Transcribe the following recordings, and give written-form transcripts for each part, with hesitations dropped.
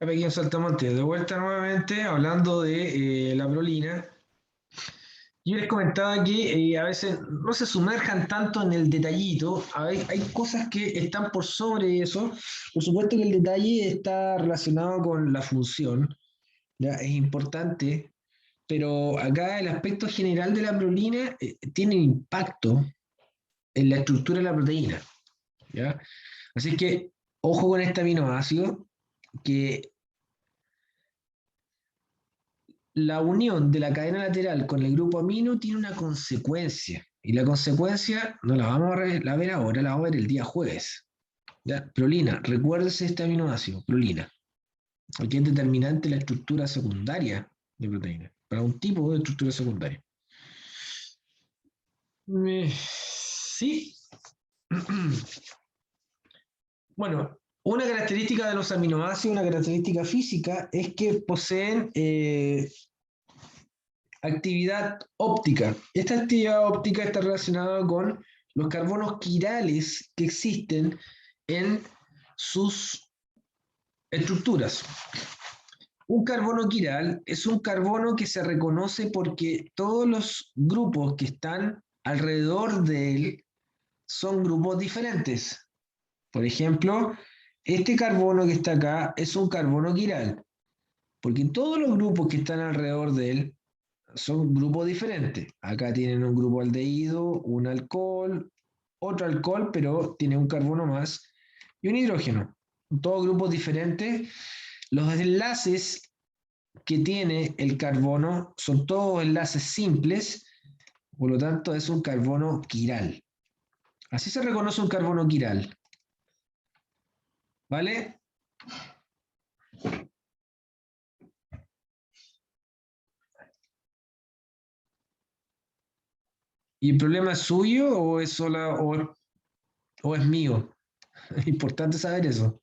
Pequeño saltamonte, de vuelta nuevamente hablando de la prolina. Yo les comentaba que a veces no se sumerjan tanto en el detallito, hay cosas que están por sobre eso. Por supuesto que el detalle está relacionado con la función, ¿ya? Es importante, pero acá el aspecto general de la prolina tiene impacto en la estructura de la proteína, ¿ya? Así que ojo con este aminoácido que la unión de la cadena lateral con el grupo amino tiene una consecuencia. Y la consecuencia no la vamos a ver ahora, la vamos a ver el día jueves. ¿Ya? Prolina, recuérdese este aminoácido, prolina, porque es determinante la estructura secundaria de proteína, para un tipo de estructura secundaria. Sí. Bueno, una característica de los aminoácidos, una característica física, es que poseen actividad óptica. Esta actividad óptica está relacionada con los carbonos quirales que existen en sus estructuras. Un carbono quiral es un carbono que se reconoce porque todos los grupos que están alrededor de él son grupos diferentes. Por ejemplo, este carbono que está acá es un carbono quiral, porque todos los grupos que están alrededor de él son grupos diferentes. Acá tienen un grupo aldehído, un alcohol, otro alcohol, pero tiene un carbono más y un hidrógeno. Todos grupos diferentes. Los enlaces que tiene el carbono son todos enlaces simples, por lo tanto es un carbono quiral. Así se reconoce un carbono quiral. ¿Vale? ¿Y el problema es suyo o es sola o es mío? Es importante saber eso.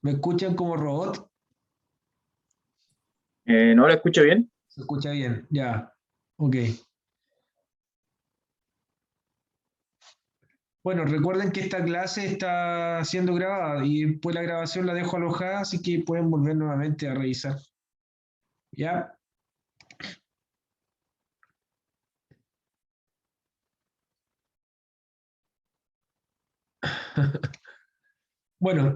¿Me escuchan como robot? ¿No la escucha bien? Se escucha bien, ya. Ok. Bueno, recuerden que esta clase está siendo grabada y pues la grabación la dejo alojada, así que pueden volver nuevamente a revisar. ¿Ya? Bueno,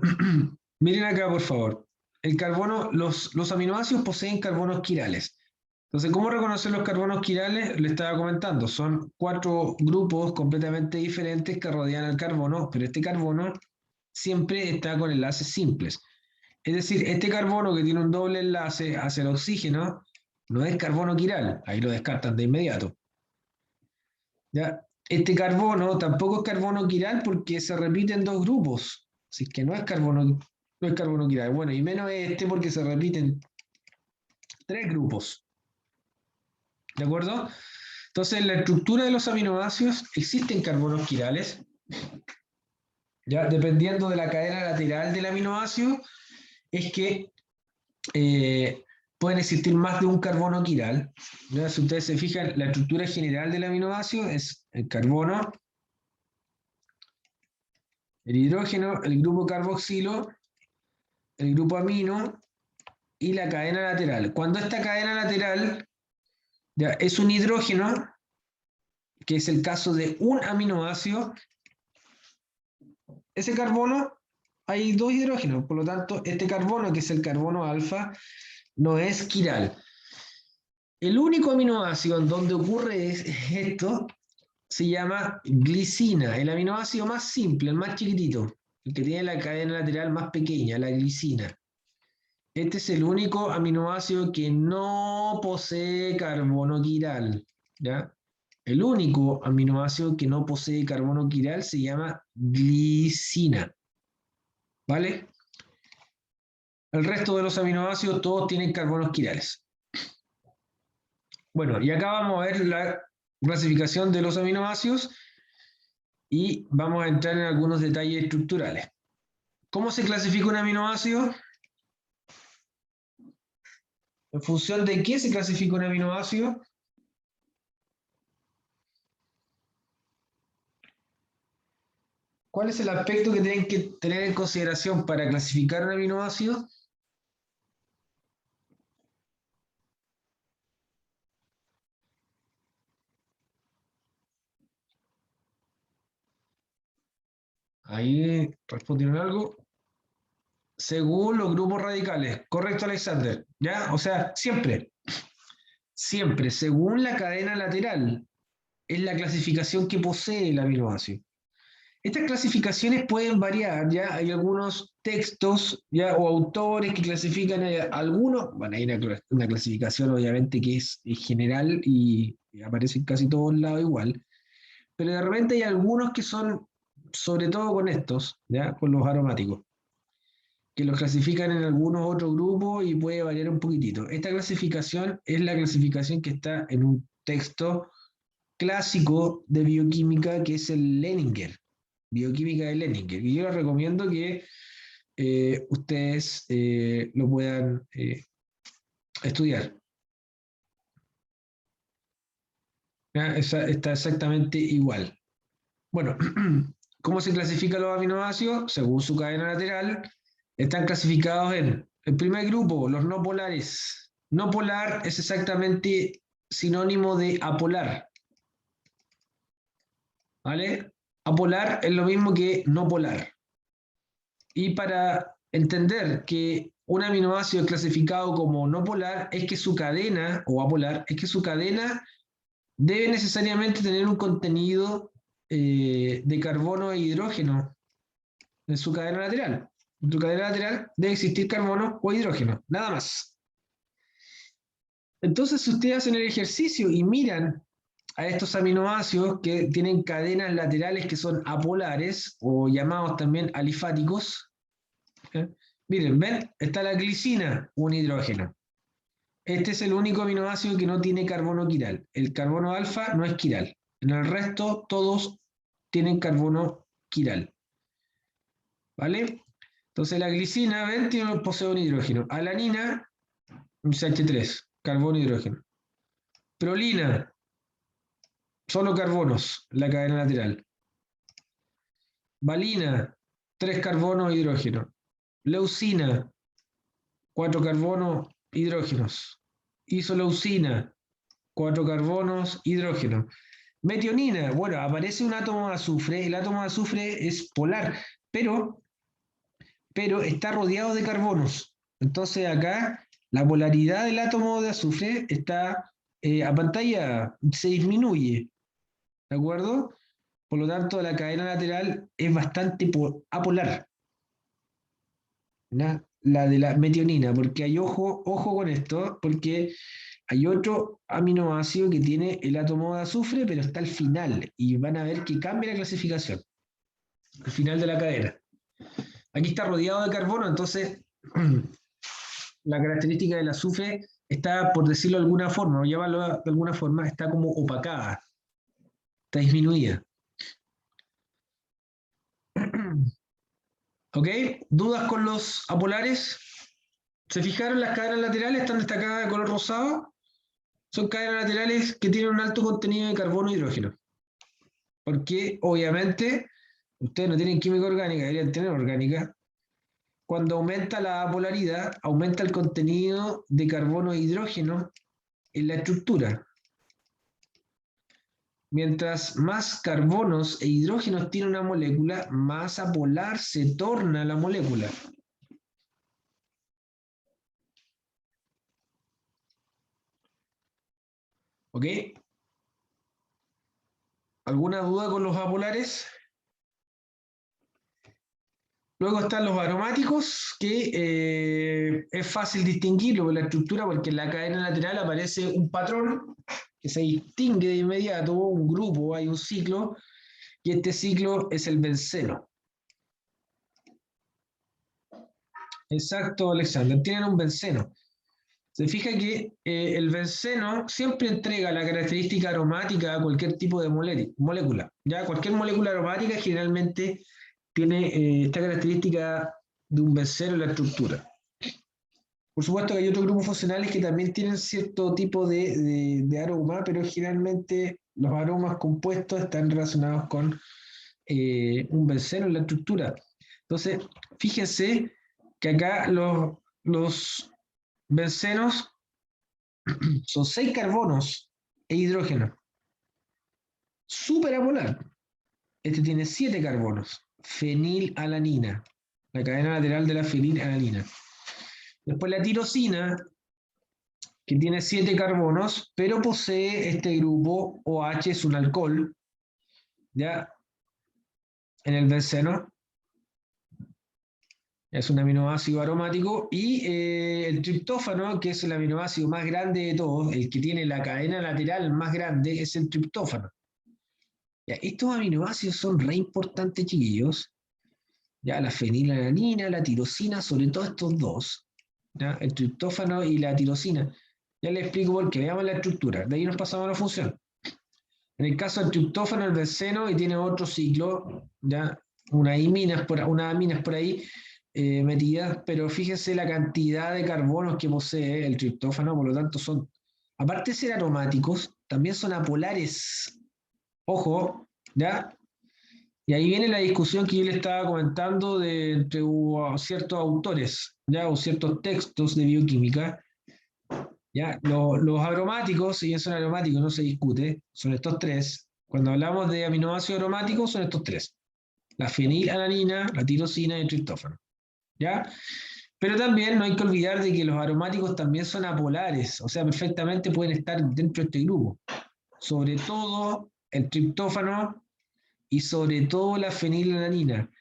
miren acá, por favor. El carbono, los aminoácidos poseen carbonos quirales. Entonces, ¿cómo reconocer los carbonos quirales? Le estaba comentando, son cuatro grupos completamente diferentes que rodean al carbono, pero este carbono siempre está con enlaces simples. Es decir, este carbono que tiene un doble enlace hacia el oxígeno no es carbono quiral, ahí lo descartan de inmediato. ¿Ya? Este carbono tampoco es carbono quiral porque se repite en dos grupos, así que no es carbono quiral. Bueno, y menos este porque se repiten tres grupos, ¿de acuerdo? Entonces, en la estructura de los aminoácidos existen carbonos quirales, ¿ya? Dependiendo de la cadena lateral del aminoácido, es que eh, pueden existir más de un carbono quiral. ¿Ya? Si ustedes se fijan, la estructura general del aminoácido es el carbono, el hidrógeno, el grupo carboxilo, el grupo amino y la cadena lateral. Cuando esta cadena lateral ya, es un hidrógeno, que es el caso de un aminoácido, ese carbono hay dos hidrógenos, por lo tanto, este carbono, que es el carbono alfa, no es quiral. El único aminoácido en donde ocurre esto se llama glicina, el aminoácido más simple, el más chiquitito, el que tiene la cadena lateral más pequeña, la glicina. Este es el único aminoácido que no posee carbono quiral, ¿ya? El único aminoácido que no posee carbono quiral se llama glicina, ¿vale? El resto de los aminoácidos todos tienen carbonos quirales. Bueno, y acá vamos a ver la clasificación de los aminoácidos y vamos a entrar en algunos detalles estructurales. ¿Cómo se clasifica un aminoácido? ¿En función de qué se clasifica un aminoácido? ¿Cuál es el aspecto que tienen que tener en consideración para clasificar un aminoácido? Ahí respondieron algo. Según los grupos radicales. Correcto, Alexander. ¿Ya? O sea, siempre, según la cadena lateral, es la clasificación que posee el aminoácido. Estas clasificaciones pueden variar, ¿ya? Hay algunos textos, ¿ya? O autores que clasifican algunos, bueno, hay una clasificación obviamente que es general y aparece en casi todos lados igual, pero de repente hay algunos que son, sobre todo con estos, ¿ya? Con los aromáticos, que los clasifican en algunos otros grupos y puede variar un poquitito. Esta clasificación es la clasificación que está en un texto clásico de bioquímica que es el Leninger, bioquímica de Leninger. Y yo les recomiendo que ustedes lo puedan estudiar. ¿Ya? Está exactamente igual. Bueno, ¿cómo se clasifican los aminoácidos? Según su cadena lateral, están clasificados en el primer grupo, los no polares. No polar es exactamente sinónimo de apolar. ¿Vale? Apolar es lo mismo que no polar. Y para entender que un aminoácido es clasificado como no polar, es que su cadena, o apolar, es que su cadena debe necesariamente tener un contenido de carbono e hidrógeno en su cadena lateral. En su cadena lateral debe existir carbono o hidrógeno, nada más. Entonces, si ustedes hacen el ejercicio y miran a estos aminoácidos que tienen cadenas laterales que son apolares o llamados también alifáticos, ¿eh? Miren, ven, está la glicina, un hidrógeno. Este es el único aminoácido que no tiene carbono quiral. El carbono alfa no es quiral. En el resto, todos tienen carbono quiral. ¿Vale? Entonces la glicina, ven, posee un hidrógeno. Alanina, un CH3, carbono e hidrógeno. Prolina, solo carbonos, la cadena lateral. Valina, 3 carbonos e hidrógeno. Leucina, 4 carbonos, hidrógenos. Isoleucina, 4 carbonos, hidrógeno. Metionina, bueno, aparece un átomo de azufre, el átomo de azufre es polar, pero está rodeado de carbonos. Entonces acá la polaridad del átomo de azufre está a pantalla, se disminuye, ¿de acuerdo? Por lo tanto, la cadena lateral es bastante apolar, ¿no? La de la metionina, porque hay ojo con esto, porque hay otro aminoácido que tiene el átomo de azufre, pero está al final, y van a ver que cambia la clasificación, al final de la cadena. Aquí está rodeado de carbono, entonces la característica del azufre está, por decirlo de alguna forma, o llamarlo de alguna forma, está como opacada, está disminuida. ¿Ok? ¿Dudas con los apolares? ¿Se fijaron? Las cadenas laterales están destacadas de color rosado. Son cadenas laterales que tienen un alto contenido de carbono e hidrógeno. Porque, obviamente, ustedes no tienen química orgánica, deberían tener orgánica. Cuando aumenta la polaridad, aumenta el contenido de carbono e hidrógeno en la estructura. Mientras más carbonos e hidrógenos tiene una molécula, más apolar se torna la molécula. ¿Ok? ¿Alguna duda con los apolares? Luego están los aromáticos, que es fácil distinguirlo por la estructura, porque en la cadena lateral aparece un patrón que se distingue de inmediato, un grupo, hay un ciclo, y este ciclo es el benceno. Exacto, Alexander, tienen un benceno. Se fija que el benceno siempre entrega la característica aromática a cualquier tipo de molécula. ¿Ya? Cualquier molécula aromática generalmente tiene esta característica de un benceno en la estructura. Por supuesto que hay otros grupos funcionales que también tienen cierto tipo de aroma, pero generalmente los aromas compuestos están relacionados con un benceno en la estructura. Entonces, fíjense que acá los bencenos son 6 carbonos e hidrógeno. Súper apolar. Este tiene 7 carbonos. fenilalanina, la cadena lateral de la fenilalanina. Después la tirosina, que tiene 7 carbonos, pero posee este grupo OH, es un alcohol, ¿ya? En el benceno. Es un aminoácido aromático. Y el triptófano, que es el aminoácido más grande de todos, el que tiene la cadena lateral más grande, es el triptófano. Ya, estos aminoácidos son re importantes, chiquillos. Ya, la fenilalanina, la tirosina, sobre todo estos dos. ¿Ya? El triptófano y la tirosina. Ya les explico por qué. Veamos la estructura. De ahí nos pasamos a la función. En el caso del triptófano, el benceno, y tiene otro ciclo, ¿ya? Unas aminas por ahí metidas, pero fíjense la cantidad de carbonos que posee el triptófano, por lo tanto son, aparte de ser aromáticos, también son apolares. Ojo, ¿ya? Y ahí viene la discusión que yo le estaba comentando entre ciertos autores, ¿ya? O ciertos textos de bioquímica. ¿Ya? Los aromáticos, si bien son aromáticos, no se discute, son estos tres. Cuando hablamos de aminoácidos aromáticos, son estos tres: la fenilalanina, la tirosina y el triptófano. ¿Ya? Pero también no hay que olvidar de que los aromáticos también son apolares, o sea, perfectamente pueden estar dentro de este grupo. Sobre todo el triptófano y sobre todo la fenilalanina.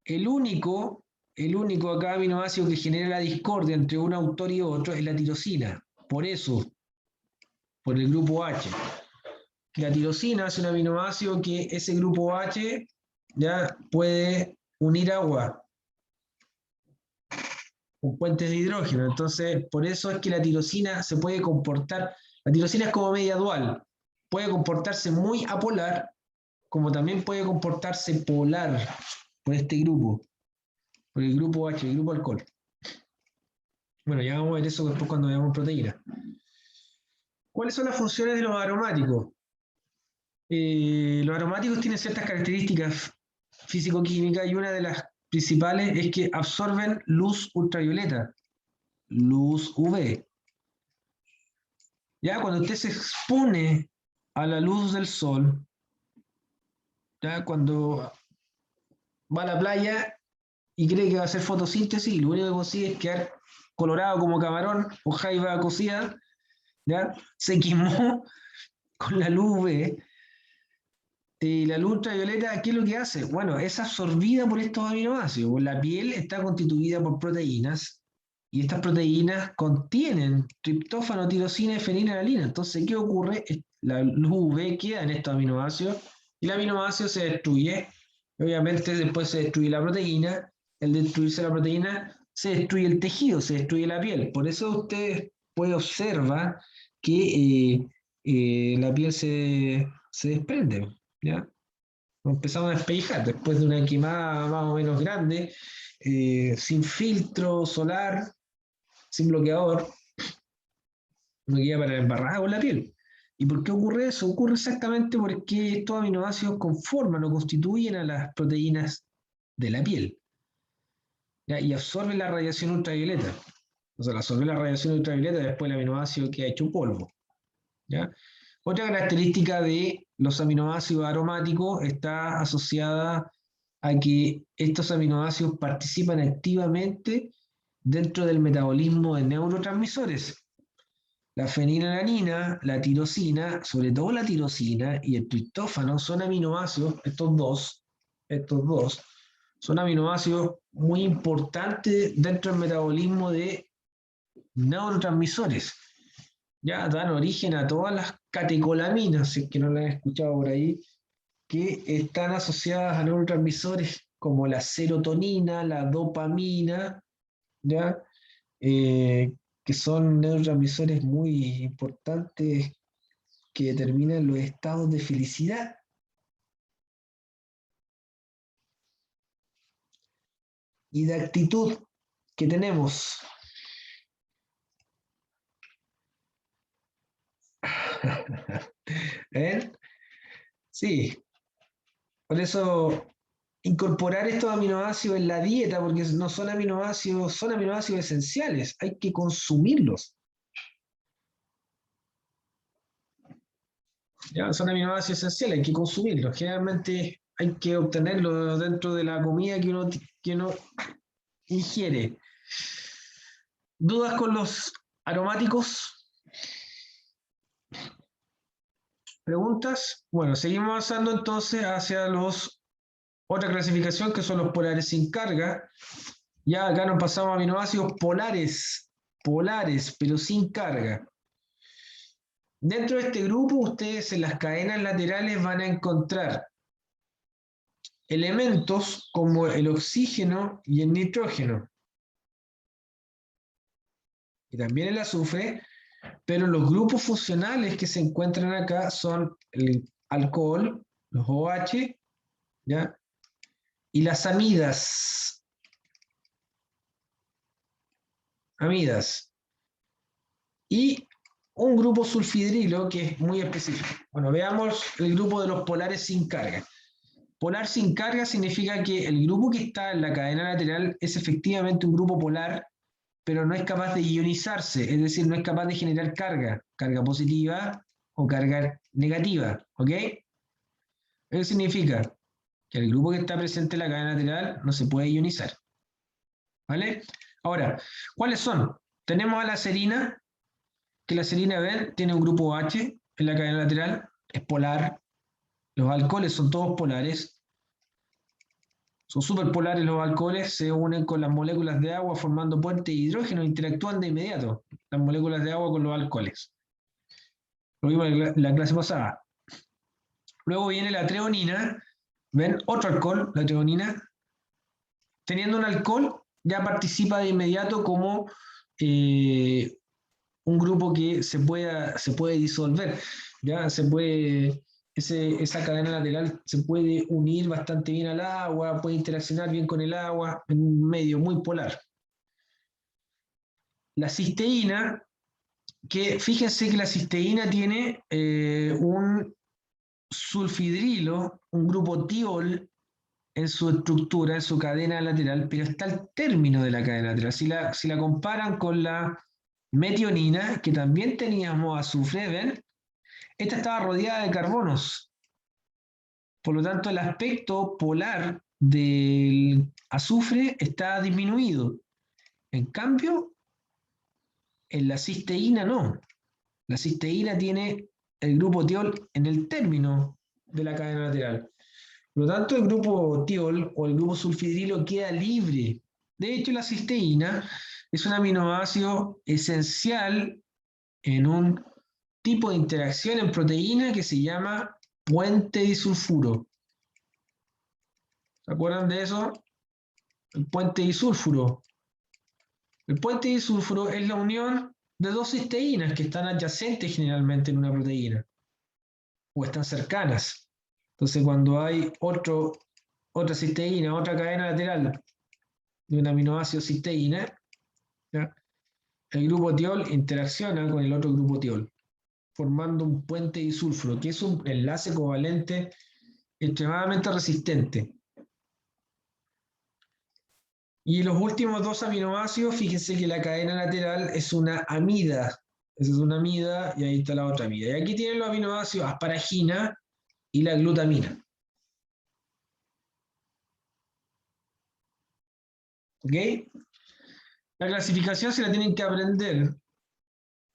El único, el único acá aminoácido que genera la discordia entre un autor y otro es la tirosina. Por eso, por el grupo H. La tirosina es un aminoácido que ese grupo H ya puede unir agua con puentes de hidrógeno. Entonces, por eso es que la tirosina se puede comportar, la tirosina es como media dual, puede comportarse muy apolar, como también puede comportarse polar por este grupo, por el grupo H, el grupo alcohol. Bueno, ya vamos a ver eso después cuando veamos proteínas. ¿Cuáles son las funciones de los aromáticos? Los aromáticos tienen ciertas características físico-químicas y una de las principales es que absorben luz ultravioleta, luz UV. Ya cuando usted se expone a la luz del sol, ya cuando va a la playa y cree que va a hacer fotosíntesis y lo único que consigue es quedar colorado como camarón o jaiba cocida, ya se quemó con la luz UV. Y la luz ultravioleta, ¿qué es lo que hace? Bueno, es absorbida por estos aminoácidos. La piel está constituida por proteínas y estas proteínas contienen triptófano, tirosina y fenilalanina. Entonces, ¿qué ocurre? La luz UV queda en estos aminoácidos y el aminoácido se destruye. Obviamente, después se destruye la proteína. Al destruirse la proteína, se destruye el tejido, se destruye la piel. Por eso usted puede observar que la piel se desprende. ¿Ya? Nos empezamos a despellejar después de una quemada más o menos grande, sin filtro solar, sin bloqueador, no queda para embarrar con la piel. ¿Y por qué ocurre eso? Ocurre exactamente porque estos aminoácidos conforman o constituyen a las proteínas de la piel, ¿ya? Y absorben la radiación ultravioleta. O sea, al absorber la radiación ultravioleta, después el aminoácido queda hecho polvo. ¿Ya? Otra característica de los aminoácidos aromáticos está asociada a que estos aminoácidos participan activamente dentro del metabolismo de neurotransmisores. La fenilalanina, la tirosina, sobre todo la tirosina y el triptófano son aminoácidos, estos dos, son aminoácidos muy importantes dentro del metabolismo de neurotransmisores. Ya dan origen a todas las catecolaminas, si es que no las han escuchado por ahí, que están asociadas a neurotransmisores como la serotonina, la dopamina, ¿ya? Que son neurotransmisores muy importantes que determinan los estados de felicidad. Y de actitud que tenemos. ¿Eh? Sí, por eso incorporar estos aminoácidos en la dieta, porque no son aminoácidos, son aminoácidos esenciales, hay que consumirlos. ¿Ya? Son aminoácidos esenciales, hay que consumirlos. Generalmente hay que obtenerlo dentro de la comida que uno ingiere. ¿Dudas con los aromáticos? ¿Preguntas? Bueno, seguimos avanzando entonces hacia otra clasificación que son los polares sin carga. Ya acá nos pasamos a aminoácidos polares, pero sin carga. Dentro de este grupo, ustedes en las cadenas laterales van a encontrar elementos como el oxígeno y el nitrógeno. Y también el azufre, pero los grupos funcionales que se encuentran acá son el alcohol, los OH, ¿ya? Y las amidas. Y un grupo sulfidrilo que es muy específico. Bueno, veamos el grupo de los polares sin carga. Polar sin carga significa que el grupo que está en la cadena lateral es efectivamente un grupo polar, pero no es capaz de ionizarse, es decir, no es capaz de generar carga positiva o carga negativa, ¿ok? Eso significa que el grupo que está presente en la cadena lateral no se puede ionizar, ¿vale? Ahora, ¿cuáles son? Tenemos a la serina, que la serina, ven, tiene un grupo H en la cadena lateral, es polar. Los alcoholes son todos polares. Son superpolares los alcoholes, se unen con las moléculas de agua formando puentes de hidrógeno e interactúan de inmediato las moléculas de agua con los alcoholes. Lo vimos en la clase pasada. Luego viene la treonina, ven, otro alcohol, la treonina. Teniendo un alcohol, ya participa de inmediato como un grupo que se puede disolver, ya esa cadena lateral se puede unir bastante bien al agua, puede interaccionar bien con el agua en un medio muy polar. La cisteína, que fíjense que la cisteína tiene un sulfidrilo, un grupo tiol en su estructura, en su cadena lateral, pero está al término de la cadena lateral. Si la comparan con la metionina, que también teníamos azufre, ¿ven? Esta estaba rodeada de carbonos. Por lo tanto, el aspecto polar del azufre está disminuido. En cambio, en la cisteína no. La cisteína tiene el grupo tiol en el término de la cadena lateral. Por lo tanto, el grupo tiol o el grupo sulfidrilo queda libre. De hecho, la cisteína es un aminoácido esencial en un tipo de interacción en proteína que se llama puente disulfuro. ¿Se acuerdan de eso? El puente disulfuro. El puente disulfuro es la unión de dos cisteínas que están adyacentes generalmente en una proteína o están cercanas. Entonces, cuando hay otra cisteína, otra cadena lateral de un aminoácido cisteína, ¿ya? El grupo tiol interacciona con el otro grupo tiol, formando un puente disulfuro, que es un enlace covalente extremadamente resistente. Y los últimos dos aminoácidos, fíjense que la cadena lateral es una amida. Esa es una amida y ahí está la otra amida. Y aquí tienen los aminoácidos asparagina y la glutamina. ¿Ok? La clasificación se la tienen que aprender.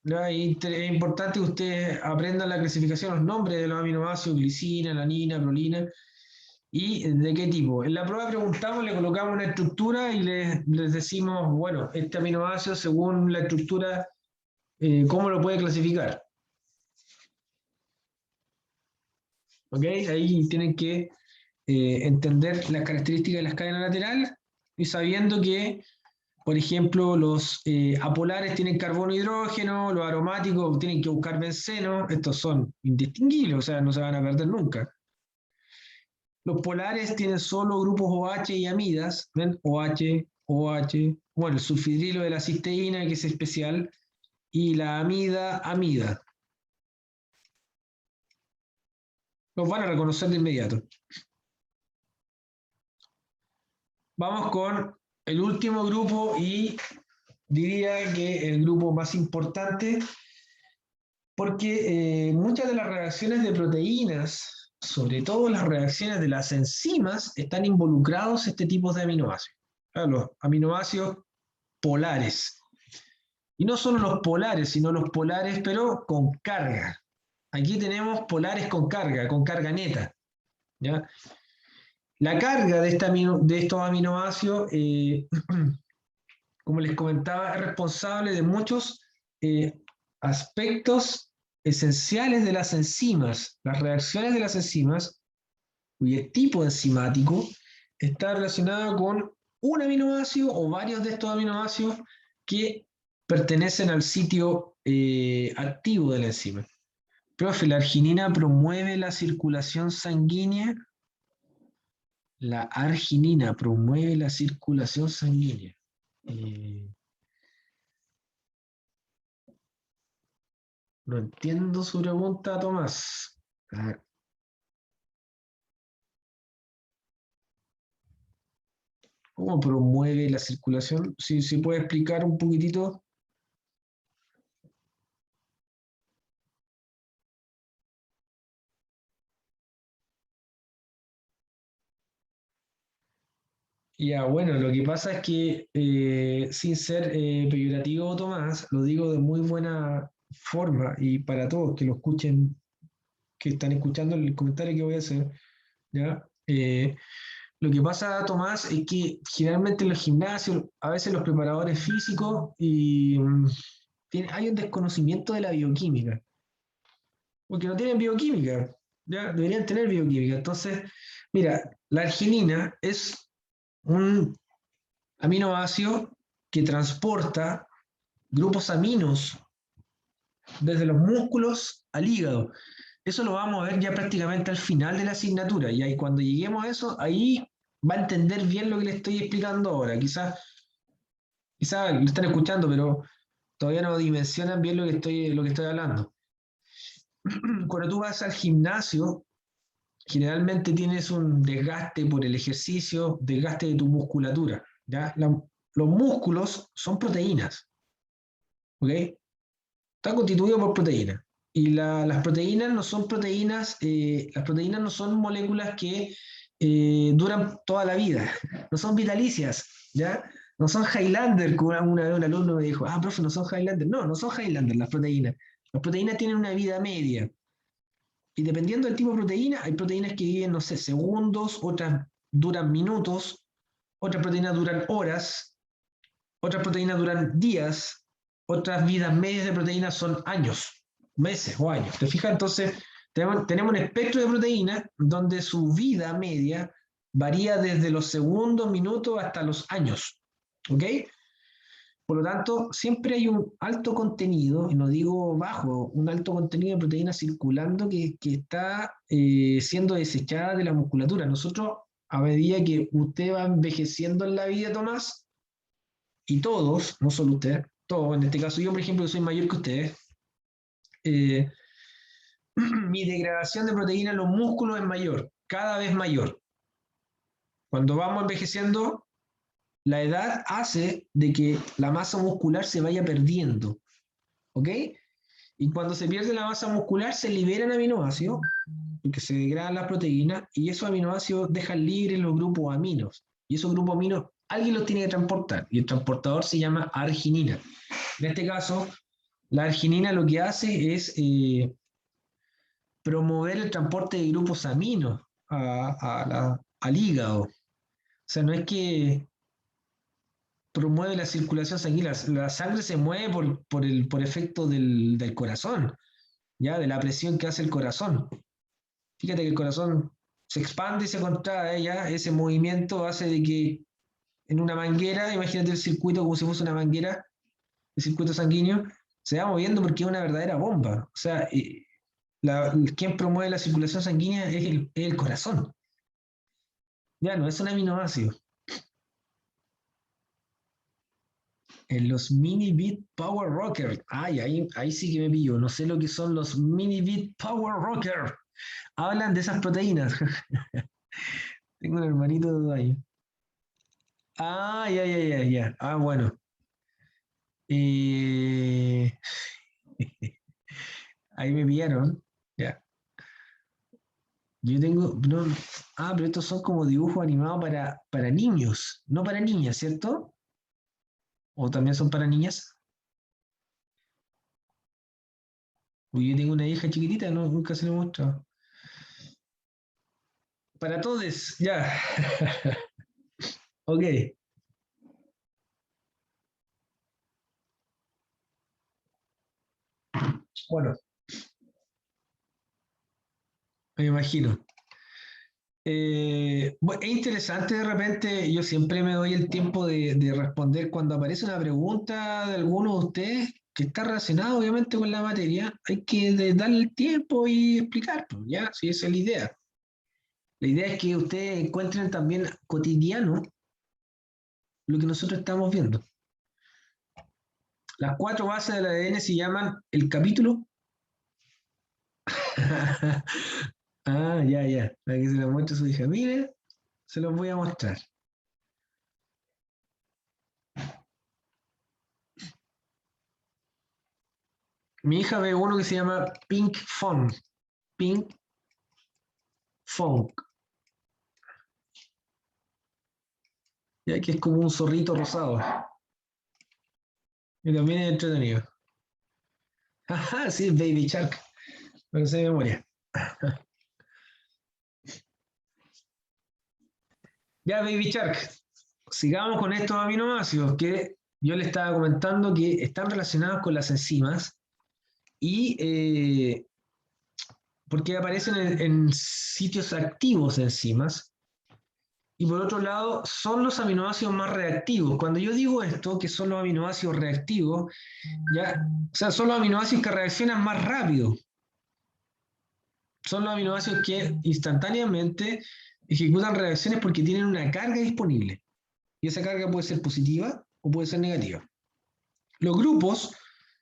¿No? Es importante que ustedes aprendan la clasificación, los nombres de los aminoácidos, glicina, alanina, prolina, y de qué tipo. En la prueba preguntamos, le colocamos una estructura y les decimos, bueno, este aminoácido según la estructura, ¿cómo lo puede clasificar? ¿Ok? Ahí tienen que entender las características de las cadenas laterales y sabiendo que, por ejemplo, los apolares tienen carbono e hidrógeno, los aromáticos tienen que buscar benceno, estos son indistinguibles, o sea, no se van a perder nunca. Los polares tienen solo grupos OH y amidas, ¿ven? OH, bueno, el sulfidrilo de la cisteína, que es especial, y la amida. Los van a reconocer de inmediato. Vamos con el último grupo y diría que el grupo más importante, porque muchas de las reacciones de proteínas sobre todo las reacciones de las enzimas, están involucrados este tipo de aminoácidos. Los aminoácidos polares. Y no solo los polares, sino los polares, pero con carga. Aquí tenemos polares con carga neta. ¿Ya? La carga de estos aminoácidos, como les comentaba, es responsable de muchos aspectos esenciales de las enzimas. Las reacciones de las enzimas, cuyo tipo enzimático está relacionado con un aminoácido o varios de estos aminoácidos que pertenecen al sitio activo de la enzima. Profe, ¿la arginina promueve la circulación sanguínea? La arginina promueve la circulación sanguínea. Eh, no entiendo su pregunta, Tomás. A ver, ¿cómo promueve la circulación? Si puede explicar un poquitito. Ya, bueno, lo que pasa es que, sin ser peyorativo, Tomás, lo digo de muy buena forma y para todos que lo escuchen, que están escuchando el comentario que voy a hacer, ¿ya? Lo que pasa, Tomás, es que generalmente en los gimnasios, a veces los preparadores físicos, hay un desconocimiento de la bioquímica, porque no tienen bioquímica, ¿ya? Deberían tener bioquímica. Entonces, mira, la arginina es un aminoácido que transporta grupos aminos desde los músculos al hígado. Eso lo vamos a ver ya prácticamente al final de la asignatura. Y ahí cuando lleguemos a eso, ahí va a entender bien lo que le estoy explicando ahora. Quizás lo están escuchando, pero todavía no dimensionan bien lo que estoy hablando. Cuando tú vas al gimnasio, generalmente tienes un desgaste por el ejercicio, desgaste de tu musculatura. ¿Ya? Los músculos son proteínas, ¿ok? Está constituido por proteínas. Y las proteínas no son proteínas, las proteínas no son moléculas que duran toda la vida, no son vitalicias, ¿ya? No son Highlander, como una vez un alumno me dijo, ah, profe, no son Highlander. No, no son Highlander las proteínas. Las proteínas tienen una vida media. Y dependiendo del tipo de proteína, hay proteínas que viven, no sé, segundos, otras duran minutos, otras proteínas duran horas, otras proteínas duran días, otras vidas medias de proteínas son años, meses o años. ¿Te fijas? Entonces, tenemos un espectro de proteínas donde su vida media varía desde los segundos, minutos hasta los años. ¿Ok? Por lo tanto, siempre hay un alto contenido, y no digo bajo, un alto contenido de proteína circulando que está siendo desechada de la musculatura. Nosotros, a medida que usted va envejeciendo en la vida, Tomás, y todos, no solo usted, todos, en este caso yo, por ejemplo, que soy mayor que ustedes, eh, mi degradación de proteína en los músculos es mayor, cada vez mayor. Cuando vamos envejeciendo, la edad hace de que la masa muscular se vaya perdiendo, ¿ok? Y cuando se pierde la masa muscular, se liberan aminoácidos, porque se degradan las proteínas, y esos aminoácidos dejan libres los grupos aminos. Y esos grupos aminos, alguien los tiene que transportar, y el transportador se llama arginina. En este caso, la arginina lo que hace es promover el transporte de grupos aminos al hígado. O sea, no es que promueve la circulación sanguínea, la sangre se mueve por efecto del corazón, ¿ya? De la presión que hace el corazón. Fíjate que el corazón se expande y se contrae, ¿ya? Ese movimiento hace de que en una manguera, imagínate el circuito como si fuese una manguera, el circuito sanguíneo, se va moviendo porque es una verdadera bomba. O sea, quien promueve la circulación sanguínea es el corazón. Ya no es un aminoácido. En los mini bit Power Rocker. Ay, ahí sí que me pillo. No sé lo que son los mini bit Power Rocker. Hablan de esas proteínas. Tengo un hermanito de ahí. Ah, ya. Ah, bueno. Eh, ahí me pillaron. Ya. Yo tengo, no, pero estos son como dibujos animados para niños, no para niñas, ¿cierto? ¿O también son para niñas? Uy, yo tengo una hija chiquitita, no, nunca se lo he mostrado. Para todos, ya. Ok, bueno, me imagino. Es interesante de repente, yo siempre me doy el tiempo de responder cuando aparece una pregunta de alguno de ustedes que está relacionado obviamente con la materia, hay que darle el tiempo y explicar, pues, ya, si esa es la idea. La idea es que ustedes encuentren también cotidiano lo que nosotros estamos viendo. Las cuatro bases del ADN se llaman el capítulo. Ya, ya, para que se lo muestre a su hija. Mire, se los voy a mostrar. Mi hija ve uno que se llama Pink Phone. Pink Phone. Ya que es como un zorrito rosado. Y también es entretenido. Ajá, sí, Baby Shark. No sé de memoria. Ya, Baby Shark. Sigamos con estos aminoácidos que yo le estaba comentando que están relacionados con las enzimas y porque aparecen en sitios activos de enzimas. Y por otro lado, son los aminoácidos más reactivos. Cuando yo digo esto, que son los aminoácidos reactivos, ya, o sea, son los aminoácidos que reaccionan más rápido. Son los aminoácidos que instantáneamente ejecutan reacciones porque tienen una carga disponible. Y esa carga puede ser positiva o puede ser negativa. Los grupos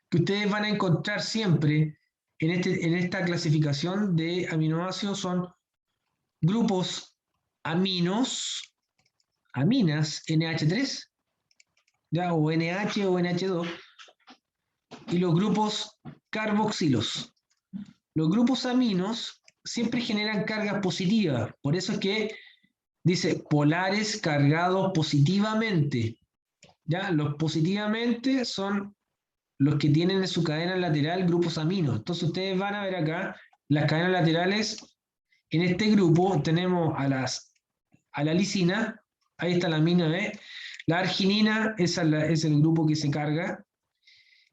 que ustedes van a encontrar siempre en esta clasificación de aminoácidos son grupos aminos, aminas, NH3, ¿ya? O NH o NH2, y los grupos carboxilos. Los grupos aminos siempre generan cargas positivas, por eso es que dice polares cargados positivamente. ¿Ya? Los positivamente son los que tienen en su cadena lateral grupos aminos. Entonces ustedes van a ver acá las cadenas laterales. En este grupo tenemos a la lisina, ahí está la amina B, la arginina, es el grupo que se carga,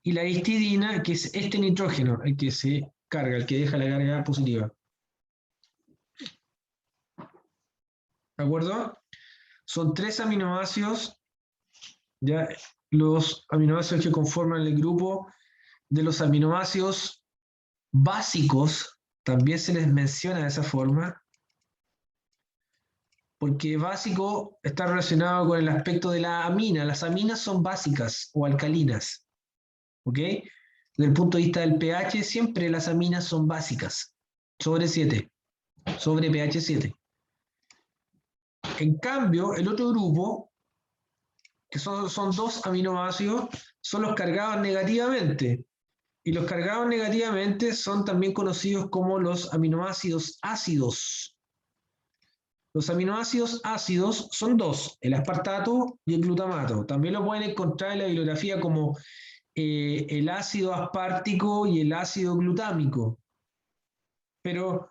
y la histidina, que es este nitrógeno, el que se carga, el que deja la carga positiva. ¿De acuerdo? Son tres aminoácidos, ya los aminoácidos que conforman el grupo de los aminoácidos básicos, también se les menciona de esa forma, porque básico está relacionado con el aspecto de la amina. Las aminas son básicas o alcalinas, ¿ok? Desde el punto de vista del pH, siempre las aminas son básicas, sobre 7, sobre pH 7. En cambio, el otro grupo, que son dos aminoácidos, son los cargados negativamente. Y los cargados negativamente son también conocidos como los aminoácidos ácidos. Los aminoácidos ácidos son dos, el aspartato y el glutamato. También lo pueden encontrar en la bibliografía como el ácido aspartico y el ácido glutámico. Pero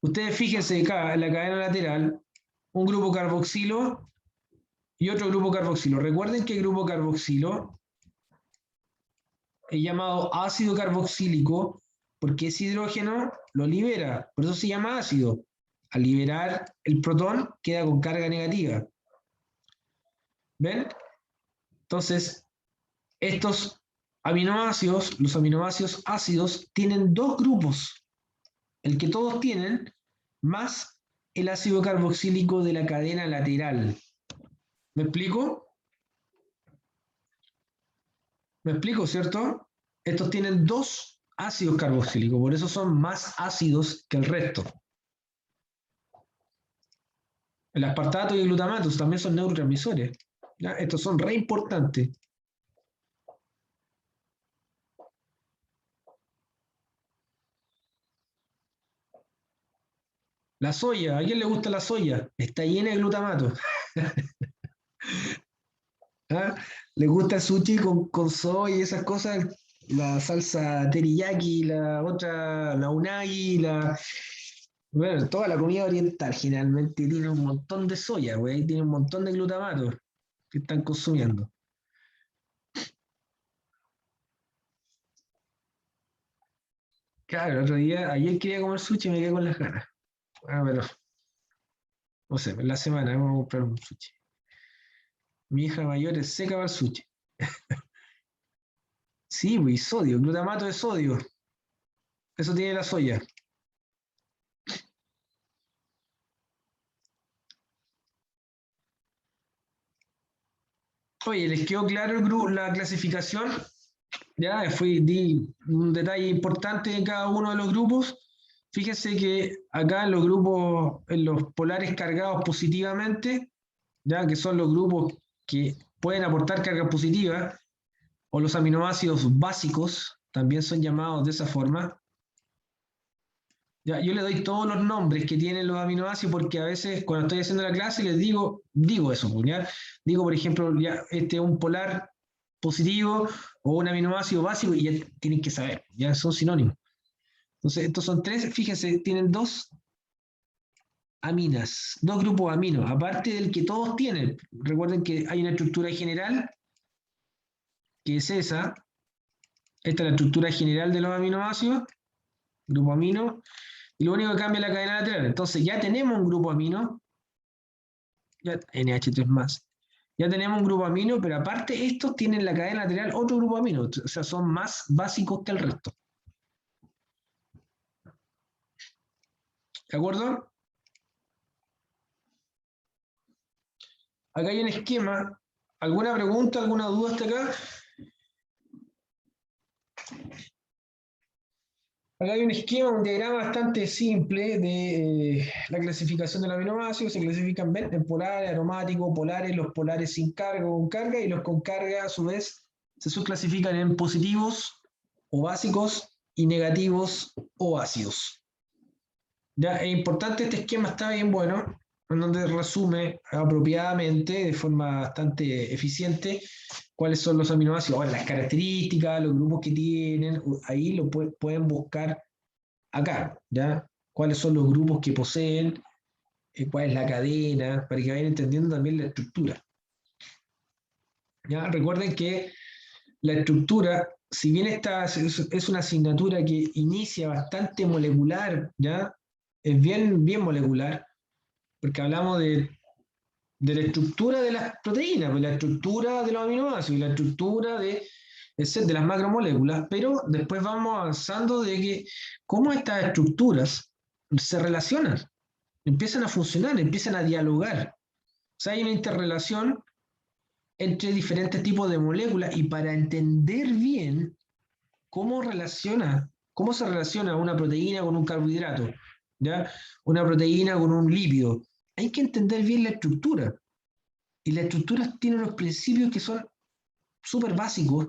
ustedes fíjense acá en la cadena lateral, un grupo carboxilo y otro grupo carboxilo. Recuerden que el grupo carboxilo es llamado ácido carboxílico porque ese hidrógeno lo libera, por eso se llama ácido. Al liberar el protón queda con carga negativa. ¿Ven? Entonces, estos aminoácidos, los aminoácidos ácidos, tienen dos grupos, el que todos tienen, más el ácido carboxílico de la cadena lateral. ¿Me explico? ¿Me explico, cierto? Estos tienen dos ácidos carboxílicos, por eso son más ácidos que el resto. El aspartato y el glutamato también son neurotransmisores. ¿Ya? Estos son re importantes. La soya, ¿a quién le gusta la soya? Está llena de glutamato. ¿Ah? ¿Le gusta el sushi con soya y esas cosas? La salsa teriyaki, la otra, la unagi, bueno, toda la comida oriental generalmente tiene un montón de soya, güey, tiene un montón de glutamato que están consumiendo. Claro, el otro día, ayer quería comer sushi y me quedé con las ganas. Ah, pero, no sé, en la semana vamos a comprar un sushi. Mi hija mayor es seca para el sushi. Sí, pues, sodio, glutamato de sodio. Eso tiene la soya. Oye, ¿les quedó claro el grupo, la clasificación? Ya, di un detalle importante en cada uno de los grupos. Fíjense que acá en los grupos, en los polares cargados positivamente, ya que son los grupos que pueden aportar carga positiva, o los aminoácidos básicos, también son llamados de esa forma. Ya, yo le doy todos los nombres que tienen los aminoácidos porque a veces cuando estoy haciendo la clase les digo eso, pues, ¿ya? Digo, por ejemplo, ya este es un polar positivo o un aminoácido básico y ya tienen que saber, ya son sinónimos. Entonces, estos son tres, fíjense, tienen dos aminas, dos grupos de aminos, aparte del que todos tienen. Recuerden que hay una estructura general, que es esa. Esta es la estructura general de los aminoácidos, grupo amino, y lo único que cambia es la cadena lateral. Entonces ya tenemos un grupo amino, ya, NH3 más. Ya tenemos un grupo amino, pero aparte estos tienen la cadena lateral otro grupo amino, o sea, son más básicos que el resto. ¿De acuerdo? Acá hay un esquema. ¿Alguna pregunta, alguna duda hasta acá? Acá hay un esquema, un diagrama bastante simple de la clasificación de los aminoácidos. Se clasifican en polares, aromáticos, polares, los polares sin carga o con carga, y los con carga, a su vez, se subclasifican en positivos o básicos y negativos o ácidos. Ya, es importante, este esquema está bien bueno, en donde resume apropiadamente, de forma bastante eficiente, cuáles son los aminoácidos, bueno, las características, los grupos que tienen, ahí lo pueden buscar acá, ¿ya? Cuáles son los grupos que poseen, cuál es la cadena, para que vayan entendiendo también la estructura. ¿Ya? Recuerden que la estructura, si bien esta es una asignatura que inicia bastante molecular, ¿ya? Es bien, bien molecular, porque hablamos de la estructura de las proteínas, de la estructura de los aminoácidos y la estructura de las macromoléculas, pero después vamos avanzando de que cómo estas estructuras se relacionan, empiezan a funcionar, empiezan a dialogar. O sea, hay una interrelación entre diferentes tipos de moléculas y para entender bien cómo se relaciona una proteína con un carbohidrato, ¿ya? Una proteína con un lípido, hay que entender bien la estructura. Y la estructura tiene unos principios que son súper básicos,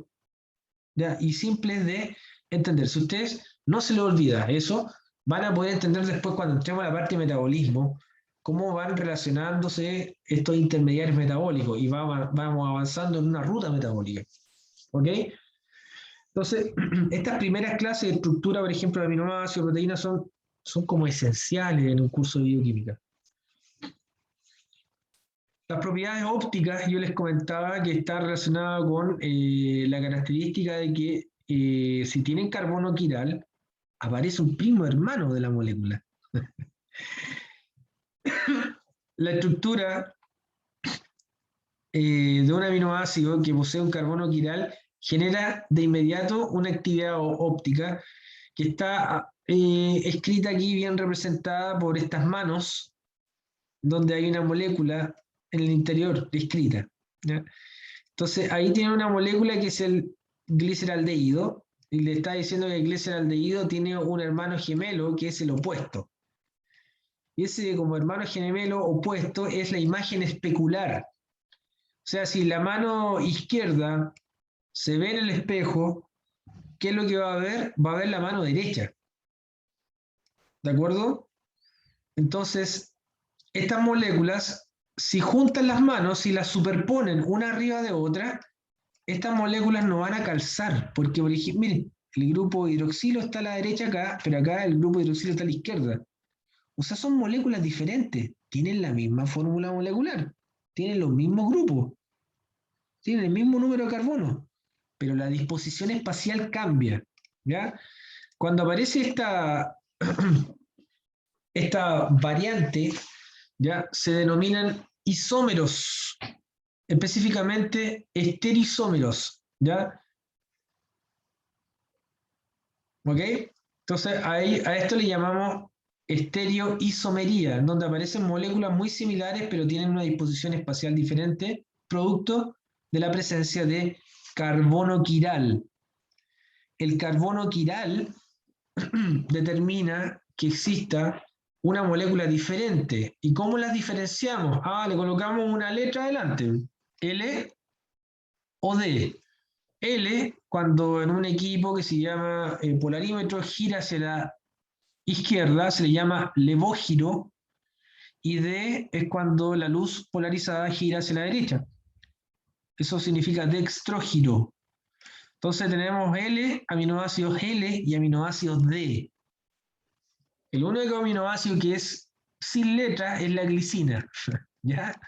¿ya? Y simples de entender. Si ustedes no se les olvida eso, van a poder entender después cuando entremos a la parte de metabolismo, cómo van relacionándose estos intermediarios metabólicos y vamos avanzando en una ruta metabólica. ¿Ok? Entonces, estas primeras clases de estructura, por ejemplo, de aminoácidos, proteínas, son como esenciales en un curso de bioquímica. Las propiedades ópticas, yo les comentaba que está relacionada con la característica de que si tienen carbono quiral, aparece un primo hermano de la molécula. La estructura de un aminoácido que posee un carbono quiral genera de inmediato una actividad óptica que está escrita aquí bien representada por estas manos, donde hay una molécula en el interior escrita, ¿ya? Entonces ahí tiene una molécula que es el gliceraldehído, y le está diciendo que el gliceraldehído tiene un hermano gemelo que es el opuesto. Y ese como hermano gemelo opuesto es la imagen especular. O sea, si la mano izquierda se ve en el espejo, ¿qué es lo que va a ver? Va a ver la mano derecha. ¿De acuerdo? Entonces, estas moléculas, si juntan las manos, si las superponen una arriba de otra, estas moléculas no van a calzar, porque, miren, el grupo hidroxilo está a la derecha acá, pero acá el grupo hidroxilo está a la izquierda. O sea, son moléculas diferentes, tienen la misma fórmula molecular, tienen los mismos grupos, tienen el mismo número de carbono, pero la disposición espacial cambia, ¿ya? Cuando aparece esta variante, ¿ya? Se denominan isómeros, específicamente estereoisómeros, ¿ya? ¿Ok? Entonces, ahí, a esto le llamamos estereoisomería, en donde aparecen moléculas muy similares, pero tienen una disposición espacial diferente, producto de la presencia de carbono quiral. El carbono quiral determina que exista una molécula diferente. ¿Y cómo las diferenciamos? Ah, le colocamos una letra adelante, L o D. L, cuando en un equipo que se llama polarímetro gira hacia la izquierda, se le llama levógiro, y D es cuando la luz polarizada gira hacia la derecha. Eso significa dextrógiro. Entonces tenemos L, aminoácidos L y aminoácidos D. El único aminoácido que es sin letra es la glicina. ¿Ya?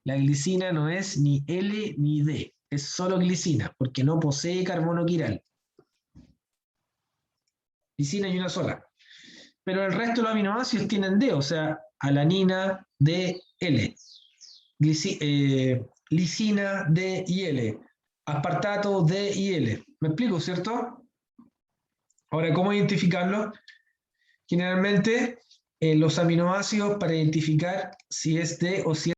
La glicina no es ni L ni D, es solo glicina, porque no posee carbono quiral. Glicina y una sola. Pero el resto de los aminoácidos tienen D, o sea, alanina, D, L. Lisina, D y L. Aspartato, D y L. ¿Me explico, cierto? Ahora, ¿cómo identificarlo? Generalmente, los aminoácidos para identificar si es D o si es